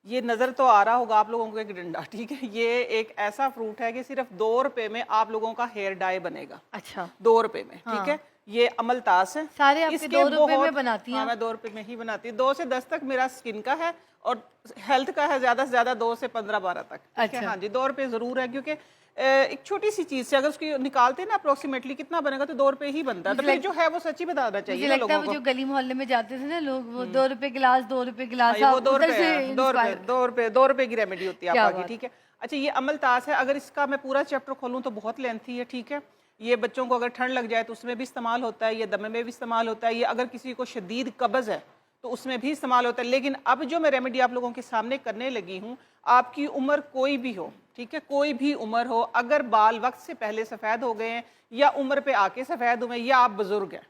ये नज़र तो आ रहा होगा आप लोगों को एक डंडा, ठीक है। ये एक ऐसा फ्रूट है कि सिर्फ 2 रुपए में आप लोगों का हेयर डाई बनेगा। अच्छा, 2 रुपए में, हाँ। ठीक है। ये अमलतास है, सारे आपके इसके 2 रुपए बहुत, में बनाती हैं? हाँ मैं 2 रुपए में ही बनाती हूँ। 2 से 10 तक मेरा स्किन का है और हेल्थ का है, ज्यादा से ज्यादा 2 से 15-12 तक, ठीक है। अच्छा। हाँ जी, 2 रुपए जरूर है, क्योंकि एक छोटी सी चीज से अगर उसकी निकालते हैं ना अप्रोक्सीमेटली कितना बनेगा, तो 2 रुपए ही बनता है। तो फिर जो है वो सच्ची बताना मुझे चाहिए ना लगता है लोगों वो को। जो गली मोहल्ले में जाते थे ना लोग, वो 2 रुपए गिलास, 2 रुपए गिलास, हाँ, वो आप 2 उधर रुपए से है, 2 रुपए, इंस्पायर। 2 रुपए, 2 रुपए की रेमेडी होती है क्या आपा की, बात। ठीक है। अच्छा, ये अमलतास है, अगर इसका मैं पूरा चैप्टर खोलूँ तो बहुत लेंथी है, ठीक है। ये बच्चों को अगर ठंड लग जाए तो उसमें भी इस्तेमाल होता है, ये दमे में भी इस्तेमाल होता है, ये अगर किसी को शदीद कब्ज़ है तो उसमें भी इस्तेमाल होता है। लेकिन अब जो मैं रेमेडी आप लोगों के सामने करने लगी हूँ, आपकी उम्र कोई भी हो, ठीक है, कोई भी उम्र हो, अगर बाल वक्त से पहले सफ़ेद हो गए हैं या उम्र पे आके सफ़ेद हुए या आप बुजुर्ग हैं,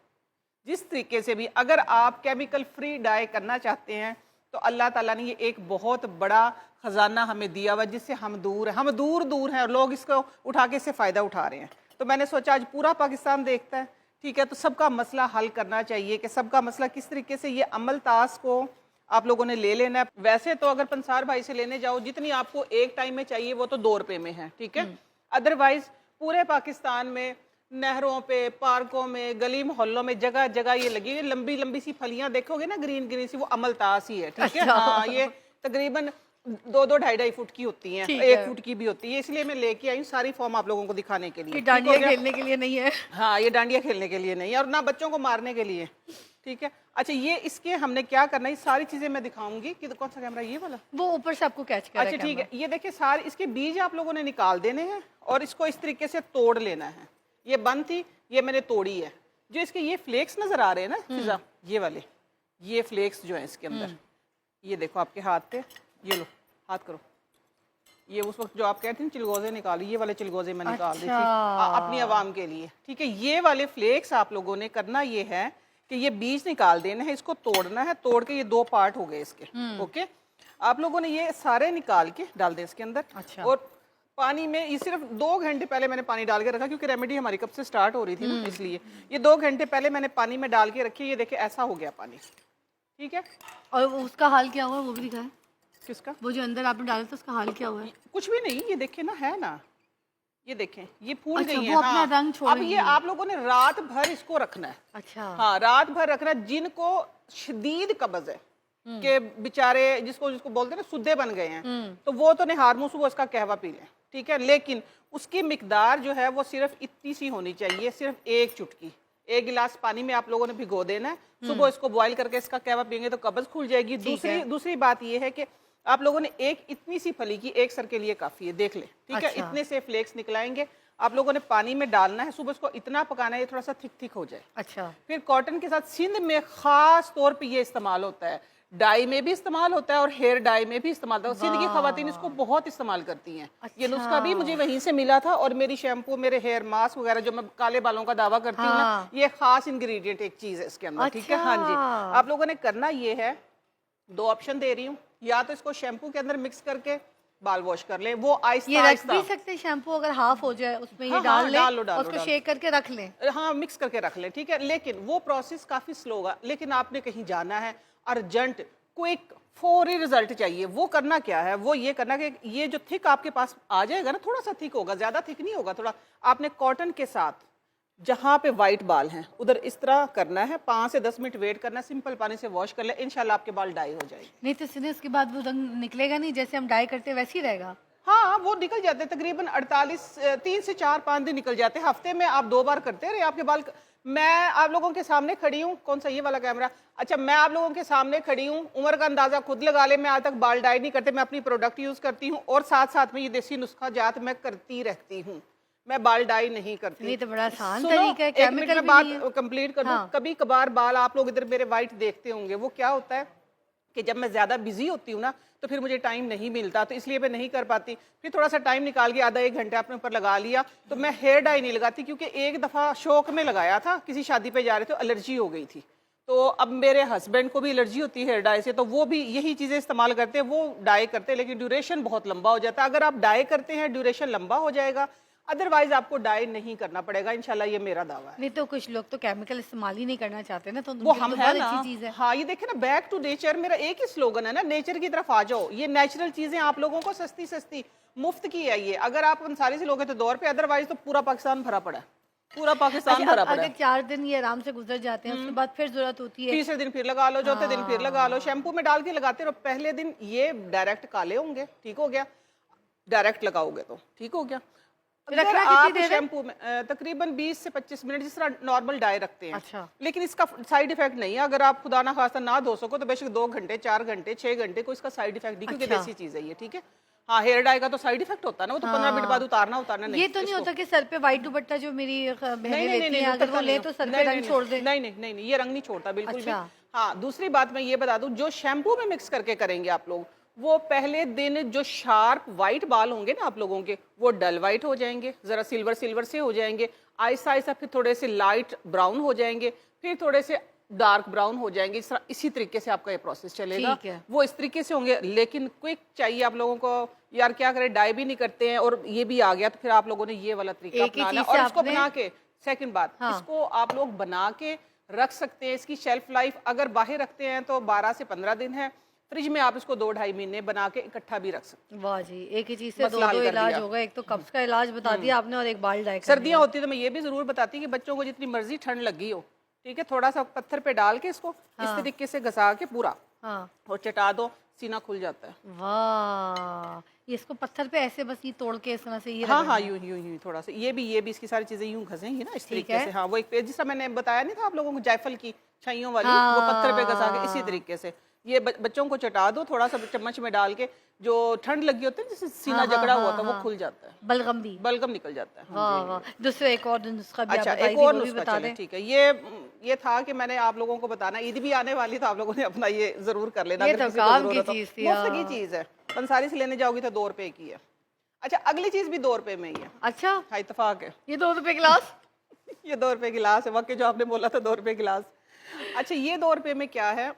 जिस तरीके से भी अगर आप केमिकल फ्री डाई करना चाहते हैं तो अल्लाह ताला ने ये एक बहुत बड़ा खजाना हमें दिया हुआ, जिससे हम दूर हैं, हम दूर दूर हैं और लोग इसको उठा के इससे फ़ायदा उठा रहे हैं। तो मैंने सोचा आज पूरा पाकिस्तान देखता है, ठीक है, तो सबका मसला हल करना चाहिए कि सबका मसला किस तरीके से ये अमलतास को आप लोगों ने ले लेना है। वैसे तो अगर पंसार भाई से लेने जाओ, जितनी आपको एक टाइम में चाहिए वो तो 2 रुपए में है, ठीक है। अदरवाइज पूरे पाकिस्तान में नहरों पे, पार्कों में, गली मोहल्लों में जगह जगह ये लगी हुई लंबी लंबी सी फलियां देखोगे ना, ग्रीन ग्रीन सी, वो अमलतास ही है, ठीक है। अच्छा। हाँ, ये तकरीबन 2-2, 2.5-2.5 फुट की होती हैं, ठीक 1 है। फुट की भी होती है, इसलिए मैं लेके आई हूँ सारी फॉर्म आप लोगों को दिखाने के लिए। ये ठीक हो डांडिया गया? खेलने के लिए नहीं है। हाँ, ये डांडिया खेलने के लिए नहीं है और ना बच्चों को मारने के लिए, ठीक है। अच्छा, ये इसके हमने क्या करना है, ये सारी चीजें मैं दिखाऊंगी कि कौन सा कैमरा, ये वाला। वो ऊपर से आपको कैच कर रहा है अच्छा ठीक है, कैमरा। ये देखिए सारे इसके बीज आप लोगों ने निकाल देने हैं और इसको इस तरीके से तोड़ लेना है। ये बंद थी, ये मैंने तोड़ी है। जो इसके ये फ्लेक्स नजर आ रहे हैं ना फिजा, ये वाले, ये फ्लेक्स जो है इसके अंदर, ये देखो आपके हाथ पे, ये लो हाथ करो, ये उस वक्त जो आप कहते हैं चिलगोजे निकाली, ये वाले चिलगोजे मैं निकाल दी थी अपनी आवाम के लिए, ठीक है। ये वाले फ्लेक्स आप लोगों ने करना ये है कि ये बीज निकाल देना है, इसको तोड़ना है, तोड़ के ये 2 पार्ट हो गए इसके, ओके। आप लोगों ने ये सारे निकाल के डाल दें इसके अंदर। अच्छा। और पानी में ये सिर्फ 2 घंटे पहले मैंने पानी डाल के रखा, क्योंकि रेमेडी हमारी कब से स्टार्ट हो रही थी ना, इसलिए ये 2 घंटे पहले मैंने पानी में डाल के रखी। ये देखिए ऐसा हो गया पानी, ठीक है। और उसका हाल क्या हुआ वो भी दिखाएं। किसका? वो जो अंदर आपने डाला था उसका हाल क्या हुआ है? कुछ भी नहीं, ये देखें ना, है ना, ये देखें ये फूल अच्छा, गई वो है। अपना हाँ, रंग छोड़ अब रही ये है। आप लोगों ने रात भर इसको रखना है। अच्छा। हाँ, रात भर रखना है। जिनको शदीद कब्ज है कि बेचारे जिसको जिसको बोलते हैं ना सुद्दे बन गए हैं, तो वो तो निहार मुंह सुबह उसका कहवा पी लें, ठीक है। लेकिन उसकी मिकदार जो है वो सिर्फ इतनी सी होनी चाहिए, सिर्फ 1 चुटकी, 1 गिलास पानी में आप लोगों ने भिगो देना है। सुबह इसको बॉईल करके इसका कहवा पियेंगे तो कब्ज खुल जाएगी। दूसरी बात ये है कि आप लोगों ने एक इतनी सी फली की, एक सर के लिए काफी है, देख ले, ठीक है। अच्छा। इतने से फ्लेक्स निकलाएंगे, आप लोगों ने पानी में डालना है, सुबह इसको इतना पकाना है ये थोड़ा सा थिक थिक हो जाए। अच्छा। फिर कॉटन के साथ सिंध में खास तौर पे ये इस्तेमाल होता है, डाई में भी इस्तेमाल होता है और हेयर डाई में भी इस्तेमाल होता है। सिंध की खवातीन इसको बहुत इस्तेमाल करती हैं। ये नुस्खा भी मुझे वहीं से मिला था और मेरी शैम्पू, मेरे हेयर मास्क वगैरह जो मैं काले बालों का दावा करती हूँ ना, ये खास इंग्रेडिएंट एक चीज है इसके अंदर, ठीक है। हाँ जी, आप लोगों ने करना ये है, 2 ऑप्शन दे रही हूँ, या तो इसको शैम्पू के अंदर मिक्स करके बाल वॉश कर ले, वो आहिस्ता ये रख आहिस्ता। भी सकते हैं शैम्पू, अगर हाफ हो जाए उसमें ये हाँ, डाल लें, डाल लो, डाल लो, उसको डाल लो। शेक करके रख लें। हाँ, मिक्स करके रख ले, ठीक है। लेकिन वो प्रोसेस काफी स्लो होगा, लेकिन आपने कहीं जाना है, अर्जेंट, क्विक, फौरी रिजल्ट चाहिए। वो करना क्या है, वो ये करना कि ये जो थिक आपके पास आ जाएगा ना, थोड़ा सा थिक होगा, ज्यादा थिक नहीं होगा, थोड़ा आपने कॉटन के साथ जहाँ पे वाइट बाल हैं उधर इस तरह करना है, 5 से 10 मिनट वेट करना है, सिंपल पानी से वॉश कर ले, इंशाल्लाह आपके बाल डाई हो जाएंगे। नहीं तो सीधे उसके बाद वो रंग निकलेगा नहीं, जैसे हम डाई करते हैं वैसे ही रहेगा। हाँ, वो निकल जाते हैं तकरीबन 3 से 4-5 दिन निकल जाते हैं। हफ्ते में आप 2 बार करते रहे, आपके बाल। मैं आप लोगों के सामने खड़ी हूँ, कौन सा, ये वाला कैमरा, अच्छा, मैं आप लोगों के सामने खड़ी हूँ, उम्र का अंदाजा खुद लगा ले। मैं आज तक बाल डाई नहीं करते, मैं अपनी प्रोडक्ट यूज करती हूँ और साथ साथ में ये देसी नुस्खा जात मैं करती रहती हूँ, मैं बाल डाई नहीं करती। नहीं तो बड़ा आसान सुनो, तरीका है, एक मिनट केमिकल में भी बात नहीं है। कंप्लीट कर दूं। हाँ। कभी कभार बाल आप लोग इधर मेरे वाइट देखते होंगे, वो क्या होता है कि जब मैं ज्यादा बिजी होती हूँ ना, तो फिर मुझे टाइम नहीं मिलता, तो इसलिए मैं नहीं कर पाती। फिर थोड़ा सा टाइम निकाल के आधा 1 घंटे अपने ऊपर लगा लिया, तो मैं हेयर डाई नहीं लगाती, क्योंकि एक दफा शौक में लगाया था, किसी शादी पे जा रहे थे, एलर्जी हो गई थी। तो अब मेरे हस्बैंड को भी एलर्जी होती है हेयर डाई से, तो वो भी यही चीजें इस्तेमाल करते हैं, वो डाई करते हैं, लेकिन ड्यूरेशन बहुत लंबा हो जाता है। अगर आप डाई करते हैं ड्यूरेशन लंबा हो जाएगा, अदरवाइज आपको डाई नहीं करना पड़ेगा इंशाल्लाह, ये मेरा दावा है। नहीं तो कुछ लोग तो केमिकल इस्तेमाल ही नहीं करना चाहते ना, तो वो उनके लिए हम तो है बहुत ना। अच्छी चीज है। हाँ, ये देखे ना, बैक टू नेचर मेरा एक ही स्लोगन है ना, नेचर की तरफ आ जाओ। ये नेचुरल चीजें आप लोगों को सस्ती सस्ती मुफ्त की है ये। अगर आप अंसारी से लोगे तो 2 रुपए, अदरवाइज तो पूरा पाकिस्तान भरा पड़ा है, पूरा पाकिस्तान अच्छा, भरा पड़ा अगर है। 4 दिन ये आराम से गुजर जाते हैं, उसके बाद फिर जरूरत होती है। तीसरे दिन फिर लगा लो, चौथे दिन फिर लगा लो, शैम्पू में डाल के लगाते रहो। पहले दिन ये डायरेक्ट काले होंगे, ठीक हो गया, डायरेक्ट लगाओगे तो ठीक हो गया। अगर रखना कितनी आप देर है? शैम्पू में तकरीबन 20 से 25 मिनट, जिस तरह नॉर्मल डाई रखते हैं। अच्छा। लेकिन इसका साइड इफेक्ट नहीं है। अगर आप खुदा ना खास्ता ना धो सको तो बेशक 2 घंटे, 4 घंटे, 6 घंटे, कोई इसका साइड इफेक्ट नहीं, क्योंकि अच्छा। देसी चीज है ये, ठीक है। हाँ, हेयर डाई का तो साइड इफेक्ट होता है ना, वो तो 15 मिनट बाद उतारना नहीं। ये तो नहीं होता कि सर पे व्हाइट दुपट्टा जो मेरी बहनें लेती हैं, अगर वो ले तो सर पे नहीं, रंग नहीं, छोड़ दे? नहीं नहीं नहीं नहीं, ये रंग नहीं छोड़ता बिल्कुल भी। अच्छा। हाँ, दूसरी बात मैं ये बता दूं, जो शैम्पू में मिक्स करके करेंगे आप लोग, वो पहले दिन जो शार्प व्हाइट बाल होंगे ना आप लोगों के, वो डल व्हाइट हो जाएंगे, जरा सिल्वर सिल्वर से हो जाएंगे, आहिस्ता आहिस्ता फिर थोड़े से लाइट ब्राउन हो जाएंगे, फिर थोड़े से डार्क ब्राउन हो जाएंगे। इसी तरीके से आपका ये प्रोसेस चलेगा। ठीक है। वो इस तरीके से होंगे। लेकिन क्विक चाहिए आप लोगों को, यार क्या करें, डाई भी नहीं करते हैं और ये भी आ गया, तो फिर आप लोगों ने ये वाला तरीका एक ही अपनाना है। चीज़ से और इसको आपने- बना के, सेकंड बात, हाँ। इसको आप लोग बना के रख सकते हैं। इसकी शेल्फ लाइफ अगर बाहर रखते हैं तो 12 से 15 दिन है। फ्रिज में आप इसको 2-2.5 महीने बना के इकट्ठा भी रख सकते हैं। वाह जी, एक ही चीज से मसला हल दो कर इलाज दिया। होगा। एक तो कब्ज का इलाज बता दिया आपने और एक बाल डाई का सर्दियां होती है तो मैं ये भी जरूर बताती कि बच्चों को जितनी मर्जी ठंड लगी हो, ठीक है, थोड़ा सा पत्थर पे डाल के इसको इस तरीके से घसा के पूरा हाँ। और चटा दो, सीना खुल जाता है। वाह, ये इसको पत्थर पे ऐसे बस ये तोड़ के इस तरह से ये हाँ रगड़ना हाँ, है। यूं यूं यूं थोड़ा सा ये भी इसकी सारी चीजें यूं घसेंगी ना इस ठीक तरीके है। से। हाँ, वो एक पेज जिसका मैंने बताया नहीं था आप लोगों को, जायफल की छइयों वाली, हाँ। वो पत्थर पे घसा के इसी तरीके से ये बच्चों को चटा दो, थोड़ा सा चम्मच में डाल के। जो ठंड लगी होती है जिससे सीना हाँ, जकड़ा हाँ, हुआ था वो हाँ। खुल जाता है, बलगम भी। बलगम निकल जाता है। हाँ वाह जी। वाह, दूसरा एक और नुस्खा भी आप अच्छा, बताइए एक थी, और वो भी नुस्खा बता चले, दें। ठीक है। ये था कि मैंने आप लोगों को बताना, ईद भी आने वाली तो आप लोगों ने अपना ये जरूर कर लेना। ये अगर तो किसी को काम की जरूरत हो। चीज़ थी, मुफ्त हाँ। की चीज है, पंसारी से लेने जाओगी तो 2 रुपए की है। अच्छा, अगली चीज भी 2 रुपए में ही है। अच्छा, हाँ, इत्तेफाक है। ये 2 रुपए गिलास। ये 2 रुपए गिलास है, वाकई जो आपने बोला था 2 रुपए गिलास। अच्छा, ये 2 रुपए में क्या है,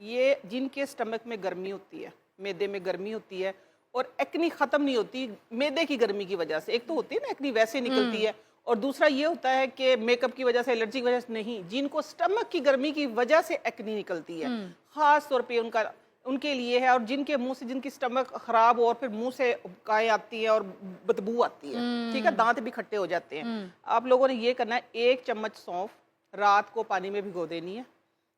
ये जिनके स्टमक में गर्मी होती है, मैदे में गर्मी होती है और एक्नी खत्म नहीं होती मैदे की गर्मी की वजह से। एक तो होती है ना एक्नी वैसे निकलती है, और दूसरा ये होता है कि मेकअप की वजह से, एलर्जी की वजह से नहीं, जिनको स्टमक की गर्मी की वजह से एक्नी निकलती है, खास तौर पे उनके लिए है। और जिनके मुंह से, जिनकी स्टमक खराब हो और फिर मुंह से उबकाएं आती है और बदबू आती है, ठीक है, दांत भी खट्टे हो जाते हैं, आप लोगों ने ये करना है, 1 चम्मच सौंफ रात को पानी में भिगो देनी है,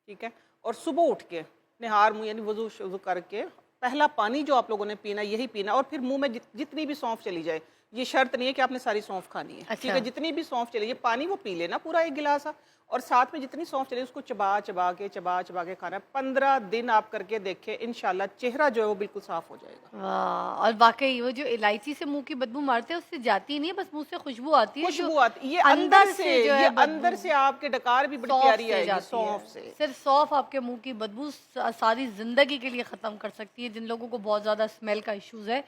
ठीक है। और सुबह उठ के निहार मुंह यानी वजू करके पहला पानी जो आप लोगों ने पीना यही पीना, और फिर मुंह में जितनी भी सौंफ चली जाए, ये शर्त नहीं है कि आपने सारी सौंफ खानी है, ठीक है, जितनी भी सौंफ चली जाए पानी वो पी लेना पूरा 1 गिलास, और साथ में जितनी सौंफ चले उसको चबा चबा के खाना है। 15 दिन आप करके देखें, इंशाल्लाह चेहरा जो है वो बिल्कुल साफ हो जाएगा। वाह, और वाकई वो जो इलायची से मुंह की बदबू मारते हैं उससे जाती नहीं है, बस मुंह से खुशबू आती है। खुशबू जो आती है, ये अंदर से, जो है ये बदबू अंदर से आपके डकार भी बड़ी सौंफ प्यारी से आएगी जाती सौंफ है। से। सिर्फ सौंफ आपके मुंह की बदबू सारी जिंदगी के लिए खत्म कर सकती है, जिन लोगों को बहुत ज्यादा स्मेल का इश्यूज है,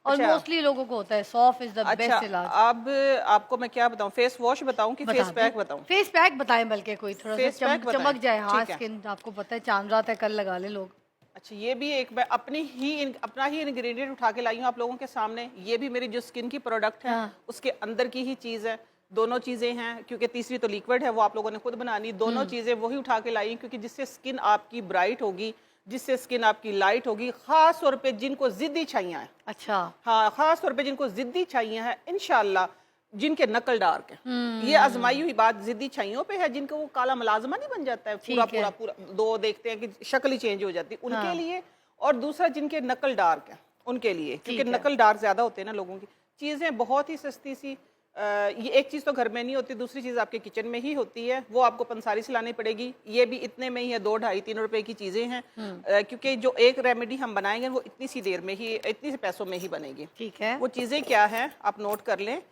और अच्छा। मोस्टली लोगों को होता है। सौंफ इज द अच्छा, बेस्ट इलाज। अब आपको मैं क्या बताऊं, फेस वॉश बताऊं कि फेस पैक बताऊं? फेस पैक बताएं, बल्कि कोई थोड़ा फेस सा पैक बताएं, चमक जाए। हाँ, ठीक है। स्किन आपको पता है चांद रात है, कल लगा ले लोग। अच्छा, ये भी एक मैं अपना ही इंग्रेडिएंट उठा के लाई हूँ आप लोगों के सामने। ये भी मेरी जो स्किन की प्रोडक्ट है उसके अंदर की ही चीज़ है। दोनों चीज़ें हैं, क्योंकि तीसरी तो लिक्विड है, वो आप लोगों ने खुद बनानी। दोनों चीज़ें वही उठा के लाई, क्योंकि जिससे स्किन आपकी ब्राइट होगी, जिससे स्किन आपकी लाइट होगी, खास तौर पे जिनको जिद्दी छाइयाँ हैं। अच्छा, हाँ, खास तौर पे जिनको जिद्दी छाइयाँ हैं, इंशाल्लाह जिनके नकल डार्क है, ये आजमाई हुई बात जिद्दी छाइयों पे है, जिनको वो काला मुलाजमा नहीं बन जाता है, पूरा दो देखते हैं कि शक्ल ही चेंज हो जाती है, उनके लिए। और दूसरा जिनके नकल डार्क है उनके लिए, क्योंकि नकल डार्क ज्यादा होते हैं ना लोगों की। चीजें बहुत ही सस्ती सी, ये एक चीज तो घर में नहीं होती, दूसरी चीज आपके किचन में ही होती है, वो आपको पंसारी से लानी पड़ेगी। ये भी इतने में ही है, 2, 2.5, 3 रुपए की चीजें हैं, क्योंकि जो एक रेमेडी हम बनाएंगे वो इतनी सी देर में ही, इतनी से पैसों में ही बनेगी। ठीक है। वो चीजें क्या है आप नोट कर लें।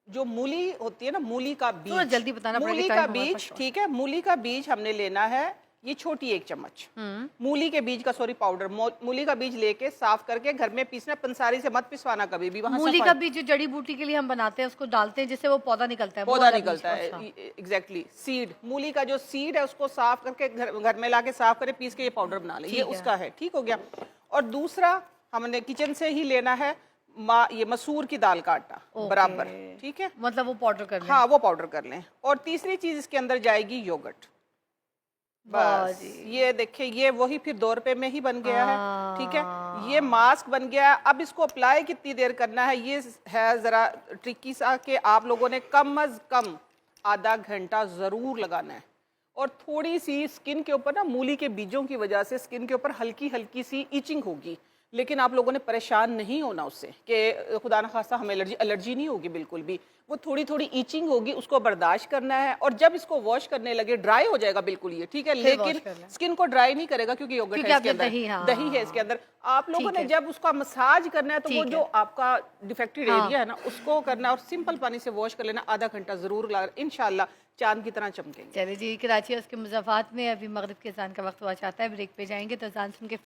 जो मूली होती है ना, मूली का बीज, थोड़ा जल्दी बताना पड़ेगा, मूली टाइम का हमारे बीज, पास ठीक है, मूली का बीज हमने लेना है, ये छोटी 1 चम्मच मूली के बीज का, सॉरी पाउडर, मूली का बीज लेके साफ करके घर में पीसना। पंसारी से मत पिसवाना कभी भी, वहां मूली का बीज जो जड़ी बूटी के लिए हम बनाते हैं उसको डालते हैं, जिससे वो पौधा निकलता है। वो पौधा वाला निकलता बीज, है, अच्छा। एग्जैक्टली। सीड, मूली का जो सीड है उसको साफ करके घर में लाके साफ करके पीस के ये पाउडर बना ले, ये उसका है, ठीक हो गया। और दूसरा हमने किचन से ही लेना है, ये मसूर की दाल का आटा बराबर, ठीक है। मतलब वो पाउडर कर लें। हाँ, वो पाउडर कर लें। और तीसरी चीज इसके अंदर जाएगी योगर्ट। बस ये देखिए, ये वही फिर 2 रुपए में ही बन गया है, ठीक है। ये मास्क बन गया है। अब इसको अप्लाई कितनी देर करना है, ये है जरा ट्रिकी सा कि आप लोगों ने कम अज कम आधा घंटा जरूर लगाना है। और थोड़ी सी स्किन के ऊपर ना, मूली के बीजों की वजह से स्किन के ऊपर हल्की हल्की सी इचिंग होगी, लेकिन आप लोगों ने परेशान नहीं होना उससे कि खुदा न खास्ता हमें एलर्जी नहीं होगी, बिल्कुल भी। वो थोड़ी थोड़ी ईचिंग होगी, उसको बर्दाश्त करना है। और जब इसको वॉश करने लगे ड्राई हो जाएगा बिल्कुल ये, ठीक है, लेकिन स्किन को ड्राई नहीं करेगा क्योंकि योगर्ट है इसके अंदर, दही है इसके अंदर। आप लोगों ने जब उसका मसाज करना है तो वो जो आपका डिफेक्टेड एरिया है ना, उसको करना और सिंपल पानी से वॉश कर लेना, आधा घंटा जरूर लगा, इंशाल्लाह चांद की तरह चमकेंगे। चलिए जी, कराची और उसके मुज़ाफ़ात में अभी मगरिब के अज़ान का वक्त हुआ चाहता है, ब्रेक पे जाएंगे तो अज़ान सुन के